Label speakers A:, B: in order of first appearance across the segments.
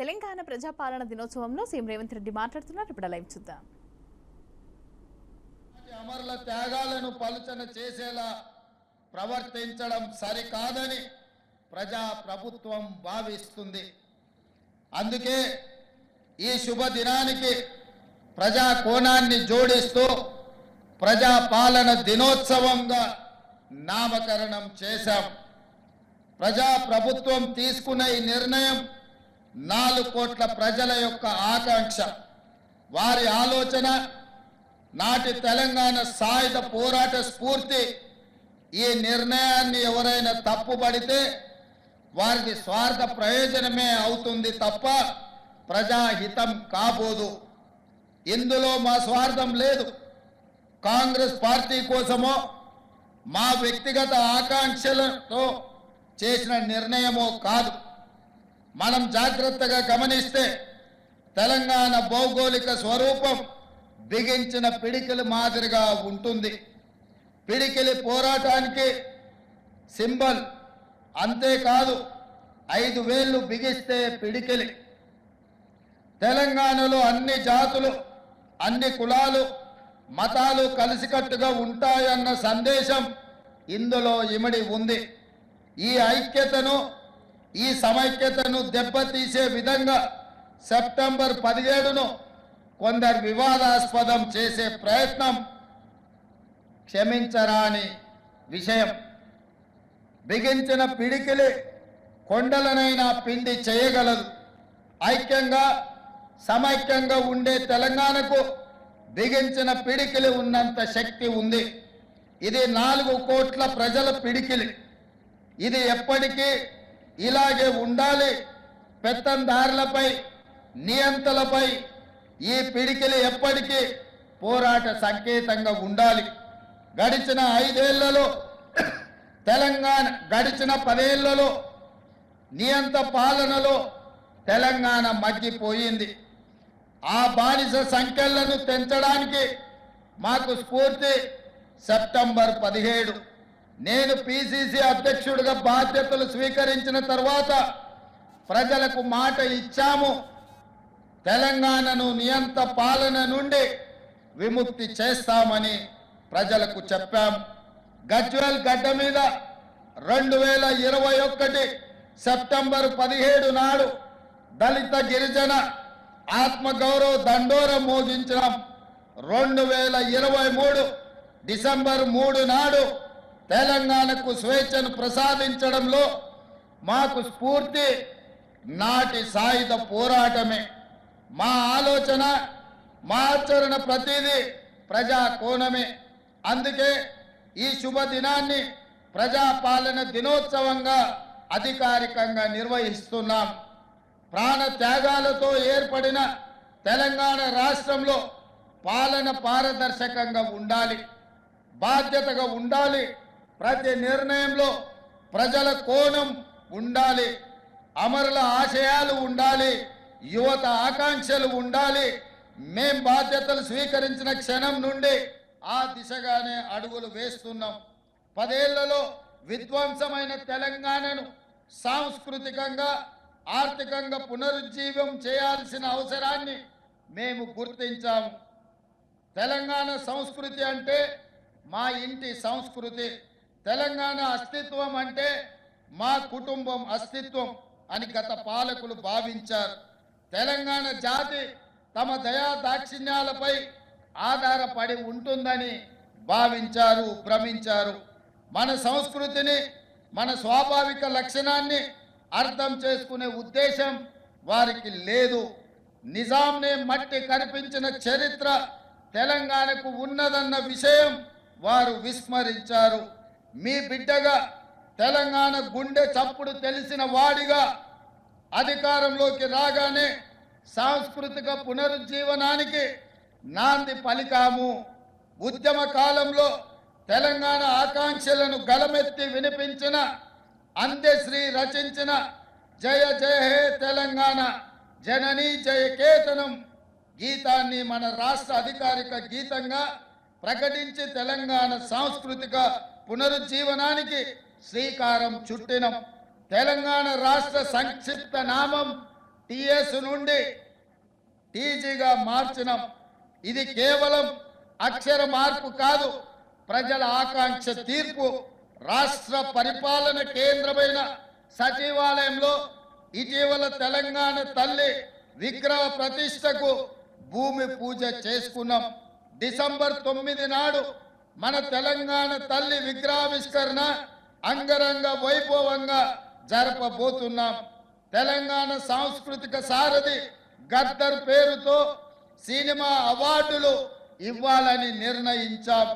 A: తెలంగాణ ప్రజాపాలన దినోత్సవంలో CM Revanth Reddy మాట్లాడుతున్నారు. ఇప్పుడు live చూద్దాం.
B: అమరుల త్యాగాలను పలుచన చేసేలా ప్రవర్తించడం సరికాదని ప్రజా ప్రభుత్వం భావిస్తుంది. అందుకే ఈ శుభ దినానికి ప్రజా కోణాన్ని జోడిస్తూ ప్రజా పాలన దినోత్సవంగా నామకరణం చేశాం. ప్రజా ప్రభుత్వం తీసుకున్న ఈ నిర్ణయం 4 కోట్ల ప్రజల యొక్క ఆకాంక్ష, వారి ఆలోచన, నాటి తెలంగాణ సాయుధ పోరాట స్ఫూర్తి. ఈ నిర్ణయాన్ని ఎవరైనా తప్పుపడితే వారికి స్వార్థ ప్రయోజనమే అవుతుంది తప్ప ప్రజాహితం కాబోదు. ఇందులో మా స్వార్థం లేదు. కాంగ్రెస్ పార్టీ కోసమో మా వ్యక్తిగత ఆకాంక్షలతో చేసిన నిర్ణయమో కాదు. మనం జాగ్రత్తగా గమనిస్తే తెలంగాణ భౌగోళిక స్వరూపం బిగించిన పిడికిలి మాదిరిగా ఉంటుంది. పిడికిలి పోరాటానికి సింబల్. అంతేకాదు 5 వేళ్ళు బిగిస్తే పిడికిలి. తెలంగాణలో అన్ని జాతులు, అన్ని కులాలు, మతాలు కలిసికట్టుగా ఉంటాయన్న సందేశం ఇందులో ఇమిడి ఉంది. ఈ ఐక్యతను, ఈ సమైక్యతను దెబ్బతీసే విధంగా సెప్టెంబర్ 17ను కొందరు వివాదాస్పదం చేసే ప్రయత్నం క్షమించరాని విషయం. బిగించిన పిడికిలి కొండలనైనా పిండి చేయగలదు. ఐక్యంగా సమైక్యంగా ఉండే తెలంగాణకు బిగించిన పిడికిలి ఉన్నంత శక్తి ఉంది. ఇది 4 కోట్ల ప్రజల పిడికిలి. ఇది ఎప్పటికీ ఇలాగే ఉండాలి. పెత్తందారులపై, నియంతలపై ఈ పిడికిలి ఎప్పటికీ పోరాట సంకేతంగా ఉండాలి. గడిచిన 5 ఏళ్లలో తెలంగాణ, గడిచిన 10 ఏళ్లలో నియంత పాలనలో తెలంగాణ మగ్గిపోయింది. ఆ బానిస సంఖ్యలను తెంచడానికి మాకు స్ఫూర్తి సెప్టెంబర్ 17. నేను పిసిసి అధ్యక్షుడిగా బాధ్యతలు స్వీకరించిన తర్వాత ప్రజలకు మాట ఇచ్చాము. తెలంగాణను నియంత పాలన నుండి విముక్తి చేస్తామని ప్రజలకు చెప్పాం. గజ్వేల్ గడ్డ మీద 2021 సెప్టెంబర్ 17 నాడు దళిత గిరిజన ఆత్మగౌరవ దండోరం మోగించడం. 2023 డిసెంబర్ 3 నాడు తెలంగాణకు స్వేచ్ఛను ప్రసాదించడంలో మాకు స్ఫూర్తి నాటి సాయుధ పోరాటమే. మా ఆలోచన, మా ఆచరణ ప్రతిదీ ప్రజా కోణమే. అందుకే ఈ శుభదినాన్ని ప్రజాపాలన దినోత్సవంగా అధికారికంగా నిర్వహిస్తున్నాం. ప్రాణ త్యాగాలతో ఏర్పడిన తెలంగాణ రాష్ట్రంలో పాలన పారదర్శకంగా ఉండాలి, బాధ్యతగా ఉండాలి. ప్రతి నిర్ణయంలో ప్రజల కోణం ఉండాలి, అమరుల ఆశయాలు ఉండాలి, యువత ఆకాంక్షలు ఉండాలి. మేం బాధ్యతలు స్వీకరించిన క్షణం నుండి ఆ దిశగానే అడుగులు వేస్తున్నాం. 10 ఏళ్లలో విధ్వంసమైన తెలంగాణను సాంస్కృతికంగా, ఆర్థికంగా పునరుజ్జీవం చేయాల్సిన అవసరాన్ని మేము గుర్తించాము. తెలంగాణ సంస్కృతి అంటే మా ఇంటి సంస్కృతి. తెలంగాణ అస్తిత్వం అంటే మా కుటుంబం అస్తిత్వం అని గత పాలకులు భావించారు. తెలంగాణ జాతి తమ దయా దాక్షిణ్యాలపై ఆధారపడి ఉంటుందని భావించారు, భ్రమించారు. మన సంస్కృతిని, మన స్వాభావిక లక్షణాన్ని అర్థం చేసుకునే ఉద్దేశం వారికి లేదు. నిజాంనే మట్టి కనిపించిన చరిత్ర తెలంగాణకు ఉన్నదన్న విషయం వారు విస్మరించారు. మీ బిడ్డగా, తెలంగాణ గుండె చప్పుడు తెలిసిన వాడిగా అధికారంలోకి రాగానే సాంస్కృతిక పునరుజ్జీవనానికి నాంది పలికాము. ఉద్యమ కాలంలో తెలంగాణ ఆకాంక్షలను గలమెత్తి వినిపించిన, అందశ్రీ రచించిన జయ జయ హే తెలంగాణ జననీ జయ కేతనం గీతాన్ని మన రాష్ట్ర అధికారిక గీతంగా ప్రకటించి తెలంగాణ సాంస్కృతిక పునరుజ్జీవనానికి శ్రీకారం చుట్టినం. తెలంగాణ రాష్ట్ర సంక్షిప్త నామం టిఎస్ నుండి టీజీగా మార్చినాం. ఇది కేవలం అక్షర మార్పు కాదు, ప్రజల ఆకాంక్ష తీర్పు. రాష్ట్ర పరిపాలన కేంద్రమైన సచివాలయంలో ఇటీవల తెలంగాణ తల్లి విగ్రహ ప్రతిష్టకు భూమి పూజ చేసుకున్నాం. డిసెంబర్ 9 నాడు మన తెలంగాణ తల్లి విగ్రహావిష్కరణ అంగరంగ వైభవంగా జరపబోతున్నాం. తెలంగాణ సాంస్కృతిక సారథి గద్దర్ పేరుతో సినిమా అవార్డులు ఇవ్వాలని నిర్ణయించాం.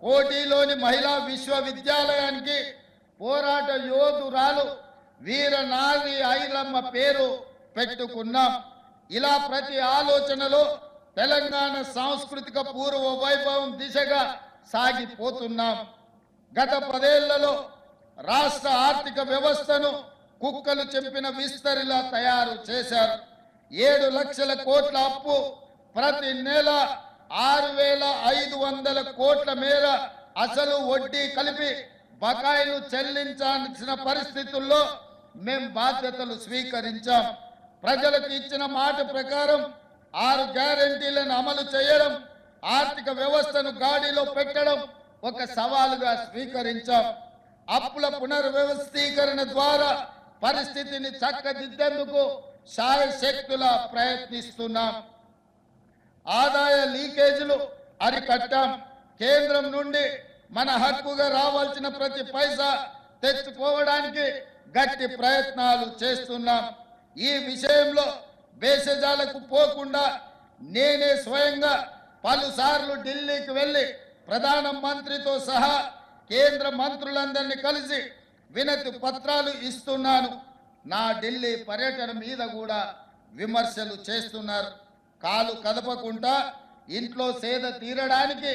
B: కోటిలోని మహిళా విశ్వవిద్యాలయానికి పోరాట యోధురాలు వీరనారి ఐలమ్మ పేరు పెట్టుకున్నాం. ఇలా ప్రతి ఆలోచనలో తెలంగాణ సాంస్కృతిక పూర్వ వైభవం దిశగా సాగిపోతున్నాం. గత 10 ఏళ్లలో రాష్ట్ర ఆర్థిక వ్యవస్థను కుక్కలు చెంపిన విస్తరిలా తయారు చేశారు. 7 లక్షల కోట్ల అప్పు, ప్రతి నెల 6,500 కోట్ల మేర అసలు వడ్డీ కలిపి బకాయిలు చెల్లించాల్సిన పరిస్థితుల్లో మేం బాధ్యతలు స్వీకరించాం. ప్రజలకు ఇచ్చిన మాట ప్రకారం 6 గ్యారెంటీలను అమలు చేయడం, ఆర్థిక వ్యవస్థను గాడిలో పెట్టడం ఒక సవాలుగా స్వీకరించాం. అప్పుల పునర్వ్యవస్థీకరణ ద్వారా పరిస్థితిని చక్కదిద్దేందుకు శాయశక్తులా ప్రయత్నిస్తున్నాం. ఆదాయ లీకేజీలు అరికట్టాం. కేంద్రం నుండి మన హక్కుగా రావాల్సిన ప్రతి పైసా తెచ్చుకోవడానికి గట్టి ప్రయత్నాలు చేస్తున్నాం. ఈ విషయంలో భేషజాలకు పోకుండా నేనే స్వయంగా పలుసార్లు ఢిల్లీకి వెళ్ళి ప్రధాన మంత్రితో సహా కేంద్ర మంత్రులందరినీ కలిసి వినతి పత్రాలు ఇస్తున్నాను. నా ఢిల్లీ పర్యటన మీద కూడా విమర్శలు చేస్తున్నారు. కాలు కదపకుండా ఇంట్లో సేద తీరడానికి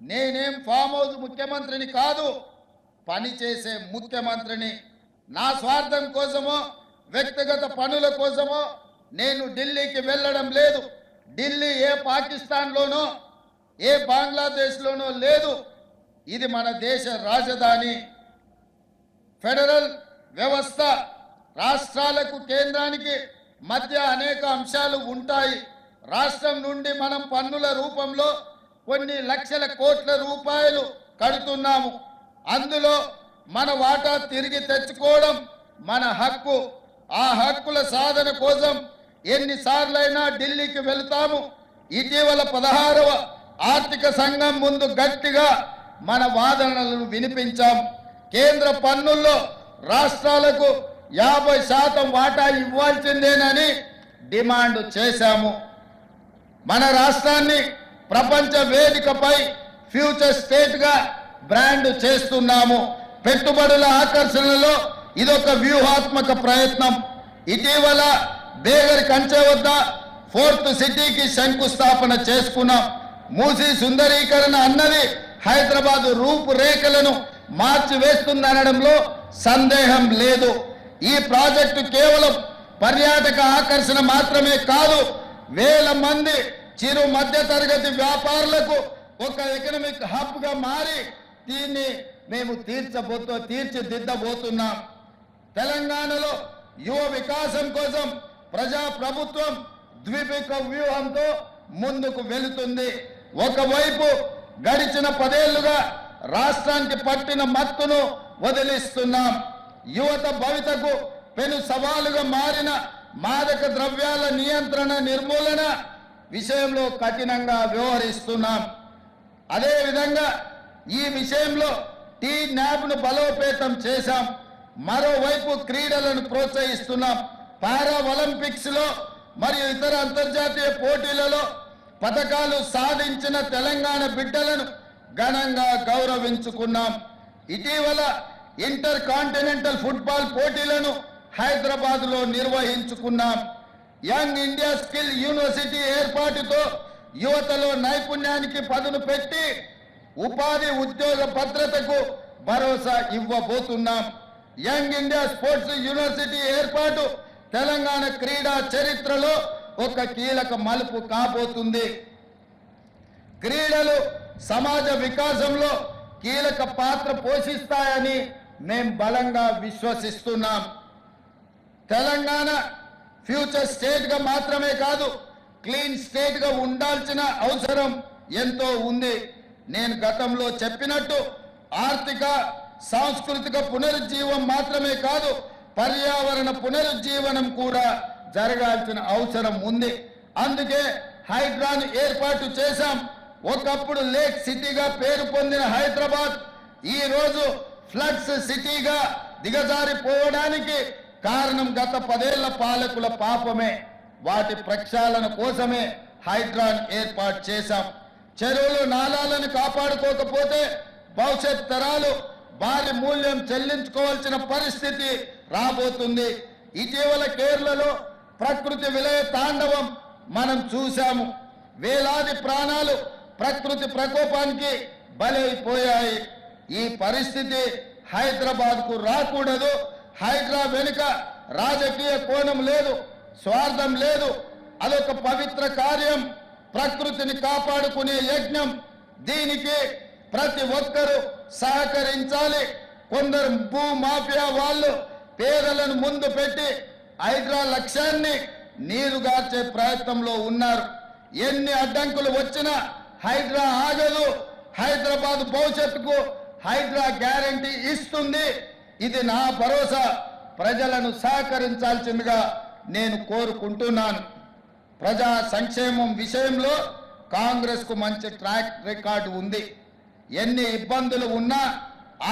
B: నేనేం ఫామ్ హౌస్ ముఖ్యమంత్రిని కాదు, పనిచేసే ముఖ్యమంత్రిని. నా స్వార్థం కోసమో వ్యక్తిగత పనుల కోసమో నేను ఢిల్లీకి వెళ్ళడం లేదు. ఢిల్లీ ఏ పాకిస్తాన్లోనో ఏ బంగ్లాదేశ్లోనో లేదు. ఇది మన దేశ రాజధాని. ఫెడరల్ వ్యవస్థ రాష్ట్రాలకు కేంద్రానికి మధ్య అనేక అంశాలు ఉంటాయి. రాష్ట్రం నుండి మనం పన్నుల రూపంలో కొన్ని లక్షల కోట్ల రూపాయలు కడుతున్నాము. అందులో మన వాటా తిరిగి తెచ్చుకోవడం మన హక్కు. ఆ హక్కుల సాధన కోసం ఎన్నిసార్లైనా ఢిల్లీకి వెళ్తాము. ఇటీవల 16వ ఆర్థిక సంఘం ముందు గట్టిగా మన వాదనలను వినిపించాం. కేంద్ర పన్నుల్లో రాష్ట్రాలకు 50% వాటా ఇవ్వాల్సిందేనని డిమాండ్ చేశాము. మన రాష్ట్రాన్ని ప్రపంచ వేదికపై ఫ్యూచర్ స్టేట్గా బ్రాండ్ చేస్తున్నాము. పెట్టుబడుల ఆకర్షణలో ఇదొక వ్యూహాత్మక ప్రయత్నం. ఇటీవల బేగర్ కంచె వద్ద 4th సిటీకి శంకుస్థాపన చేసుకున్నాం. మూసీ సుందరీకరణ అన్నది హైదరాబాద్ రూపురేఖలను మార్చివేస్తుందనడంలో సందేహం లేదు. ఈ ప్రాజెక్టు కేవలం పర్యాటక ఆకర్షణ మాత్రమే కాదు, వేల మంది చిరు మధ్య తరగతి వ్యాపారులకు ఒక ఎకనామిక్ హబ్గా మారి దీన్ని మేము తీర్చిదిద్దబోతున్నాం. తెలంగాణలో యువ వికాసం కోసం ప్రజా ప్రభుత్వం ద్విముఖ వ్యూహంతో ముందుకు వెళుతుంది. ఒకవైపు గడిచిన 10 ఏళ్లుగా రాష్ట్రానికి పట్టిన మత్తును వదిలిస్తున్నాం. యువత భవితకు పెను సవాలుగా మారిన మాదక ద్రవ్యాల నియంత్రణ నిర్మూలన విషయంలో కఠినంగా వ్యవహరిస్తున్నాం. అదేవిధంగా ఈ విషయంలో టీ-న్యాబ్ను బలోపేతం చేశాం. మరోవైపు క్రీడలను ప్రోత్సహిస్తున్నాం. పారా ఒలింపిక్స్ లో మరియు ఇతర అంతర్జాతీయ పోటీలలో పథకాలు సాధించిన తెలంగాణ బిడ్డలను ఘనంగా గౌరవించుకున్నాం. ఇటీవల ఇంటర్ కాంటినెంటల్ ఫుట్బాల్ పోటీలను హైదరాబాద్ లో నిర్వహించుకున్నాం. యంగ్ ఇండియా స్కిల్ యూనివర్సిటీ ఏర్పాటుతో యువతలో నైపుణ్యానికి పదును పెట్టి ఉపాధి ఉద్యోగ భద్రతకు భరోసా ఇవ్వబోతున్నాం. యంగ్ ఇండియా స్పోర్ట్స్ యూనివర్సిటీ ఏర్పాటు తెలంగాణ క్రీడా చరిత్రలో ఒక కీలక మలుపు కాబోతుంది. క్రీడలు సమాజ వికాసంలో కీలక పాత్ర పోషిస్తాయని మేం బలంగా విశ్వసిస్తున్నాం. తెలంగాణ ఫ్యూచర్ స్టేట్ గా మాత్రమే కాదు, క్లీన్ స్టేట్ గా ఉండాల్సిన అవసరం ఎంతో ఉంది. నేను గతంలో చెప్పినట్టు ఆర్థిక సాంస్కృతిక పునరుజ్జీవం మాత్రమే కాదు, పర్యావరణ పునరుజ్జీవనం కూడా జరగాల్సిన అవసరం ఉంది. అందుకే హైడ్రాను ఏర్పాటు చేశాం. ఒకప్పుడు లేక్ సిటీగా పేరు పొందిన హైదరాబాద్ ఈ రోజు ఫ్లడ్స్ సిటీగా దిగజారిపోవడానికి కారణం గత 10 ఏళ్ల పాలకుల పాపమే. వాటి ప్రక్షాళన కోసమే హైడ్రాన్ ఏర్పాటు చేశాం. చెరువులు నాలాలను కాపాడుకోకపోతే భవిష్యత్ తరాలు భారీ మూల్యం చెల్లించుకోవాల్సిన పరిస్థితి రాబోతుంది. ఇటీవల కేరళలో ప్రకృతి విలయ తాండవం మనం చూశాము. వేలాది ప్రాణాలు ప్రకృతి ప్రకోపానికి బలైపోయాయి. ఈ పరిస్థితి హైదరాబాద్ కు రాకూడదు. హైడ్రా వెనుక రాజకీయ కోణం లేదు, స్వార్థం లేదు. అదొక పవిత్ర కార్యం, ప్రకృతిని కాపాడుకునే యజ్ఞం. దీనికి ప్రతి ఒక్కరూ సహకరించాలి. కొందరు భూ మాఫియా వాళ్ళు పేదలను ముందు పెట్టి హైడ్రా లక్ష్యాన్ని నీరుగార్చే ప్రయత్నంలో ఉన్నారు. ఎన్ని అడ్డంకులు వచ్చినా హైడ్రా ఆగదు. హైదరాబాద్ భవిష్యత్తుకు హైడ్రా గ్యారంటీ ఇస్తుంది. ఇది నా భరోసా. ప్రజలను సహకరించాల్సిందిగా నేను కోరుకుంటున్నాను. ప్రజా సంక్షేమం విషయంలో కాంగ్రెస్ కు మంచి ట్రాక్ రికార్డు ఉంది. ఎన్ని ఇబ్బందులు ఉన్నా,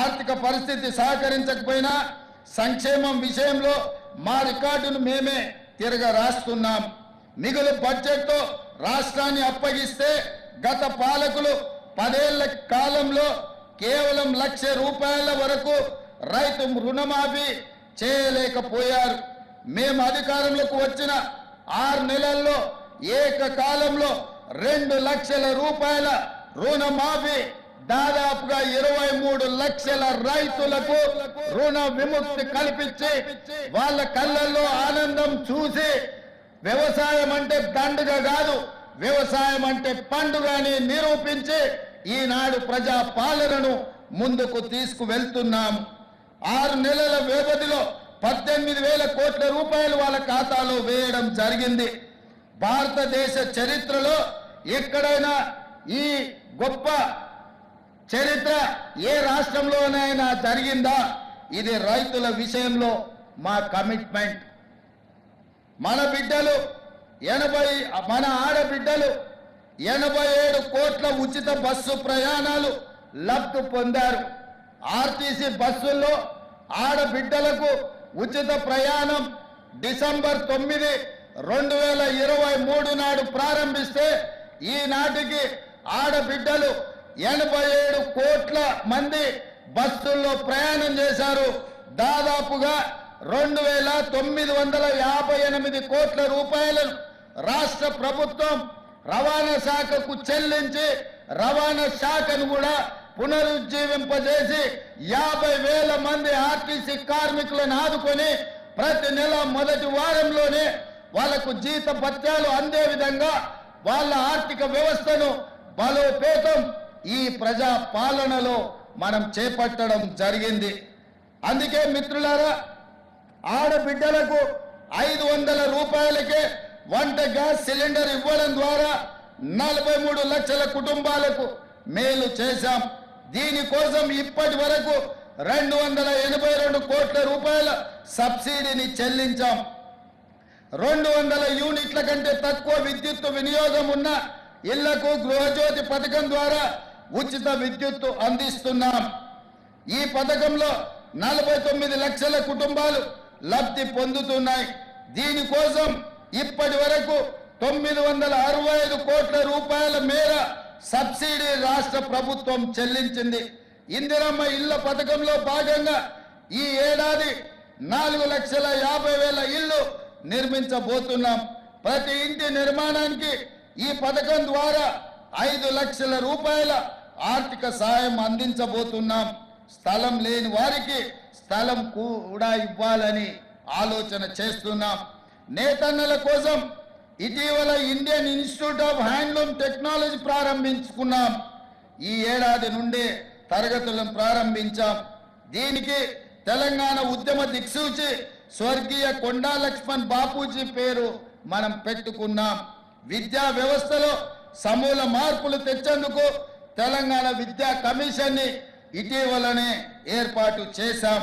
B: ఆర్థిక పరిస్థితి సహకరించకపోయినా సంక్షేమం విషయంలో మా రికార్డును మేమే తిరగరాస్తున్నాం. మిగులు బడ్జెట్తో రాష్ట్రాన్ని అప్పగిస్తే గత పాలకులు 10 ఏళ్ల కాలంలో కేవలం ₹1,00,000 వరకు రైతు రుణమాఫీ చేయలేకపోయారు. మేము అధికారంలోకి వచ్చిన 6 నెలల్లో ఏకకాలంలో ₹2 లక్షల రుణమాఫీ, దాదాపుగా 23 లక్షల రైతులకు రుణ విముక్తి కల్పించి వాళ్ళ కళ్ళల్లో ఆనందం చూసి వ్యవసాయం అంటే దండుగ కాదు, వ్యవసాయం అంటే పండుగ అని నిరూపించి ఈనాడు ప్రజా పాలనను ముందుకు తీసుకువెళ్తున్నాం. 6 నెలల వ్యవధిలో 18,000 కోట్ల రూపాయలు వాళ్ళ ఖాతాలో వేయడం జరిగింది. భారతదేశ చరిత్రలో ఎక్కడైనా ఈ గొప్ప చరిత్ర ఏ రాష్ట్రంలోనైనా జరిగిందా? ఇది రైతుల విషయంలో మా కమిట్మెంట్. మన ఆడబిడ్డలు 87 కోట్ల ఉచిత బస్సు ప్రయాణాలు లబ్ధి పొందారు. ఆర్టీసీ బస్సుల్లో ఆడబిడ్డలకు ఉచిత ప్రయాణం డిసెంబర్ 9, 2023 నాడు ప్రారంభిస్తే ఈనాటికి ఆడబిడ్డలు 87 కోట్ల మంది బస్సుల్లో ప్రయాణం చేశారు. దాదాపుగా 2,958 కోట్ల రూపాయలను రాష్ట్ర ప్రభుత్వం రవాణా శాఖకు చెల్లించి రవాణా శాఖను కూడా పునరుజ్జీవింపజేసి 50,000 మంది ఆర్టీసీ కార్మికులను ఆదుకొని ప్రతి నెల మొదటి వారంలోనే వాళ్లకు జీత భత్యాలు అందే విధంగా వాళ్ళ ఆర్థిక వ్యవస్థను బలోపేతం ఈ ప్రజా పాలనలో మనం చేపట్టడం జరిగింది. అందుకే మిత్రులారా, ఆడబిడ్డలకు 500 రూపాయలకే వంట గ్యాస్ సిలిండర్ ఇవ్వడం ద్వారా 43 లక్షల కుటుంబాలకు మేలు చేశాం. దీనికోసం ఇప్పటి వరకు 282 కోట్ల రూపాయల సబ్సిడీని చెల్లించాం. 200 యూనిట్ల కంటే తక్కువ విద్యుత్ వినియోగం ఉన్న ఇళ్లకు గృహజ్యోతి పథకం ద్వారా ఉచిత విద్యుత్తు అందిస్తున్నాం. ఈ పథకంలో 49 లక్షల కుటుంబాలు లబ్ధి పొందుతున్నాయి. దీనికోసం ఇప్పటి వరకు 965 కోట్ల రూపాయల మేర సబ్సిడీ రాష్ట్ర ప్రభుత్వం చెల్లించింది. ఇందిరమ్మ ఇళ్ల పథకంలో భాగంగా ఈ ఏడాది 4,50,000 ఇళ్లు నిర్మించబోతున్నాం. ప్రతి ఇంటి నిర్మాణానికి ఈ పథకం ద్వారా 5 లక్షల రూపాయల ఆర్థిక సాయం అందించబోతున్నాం. స్థలం లేని వారికి స్థలం కూడా ఇవ్వాలని ఆలోచన చేస్తున్నాం. నేతన్నల కోసం ఇటీవల Indian Institute of Handloom Technology ప్రారంభించుకున్నాం. ఈ ఏడాది నుండి తరగతులను ప్రారంభించాం. దీనికి తెలంగాణ ఉద్యమ దిక్సూచి స్వర్గీయ కొండా లక్ష్మణ్ బాపూజీ పేరు మనం పెట్టుకున్నాం. విద్యా వ్యవస్థలో సమూల మార్పులు తెచ్చేందుకు తెలంగాణ విద్యా కమిషన్ ని ఇటీవలనే ఏర్పాటు చేశాం.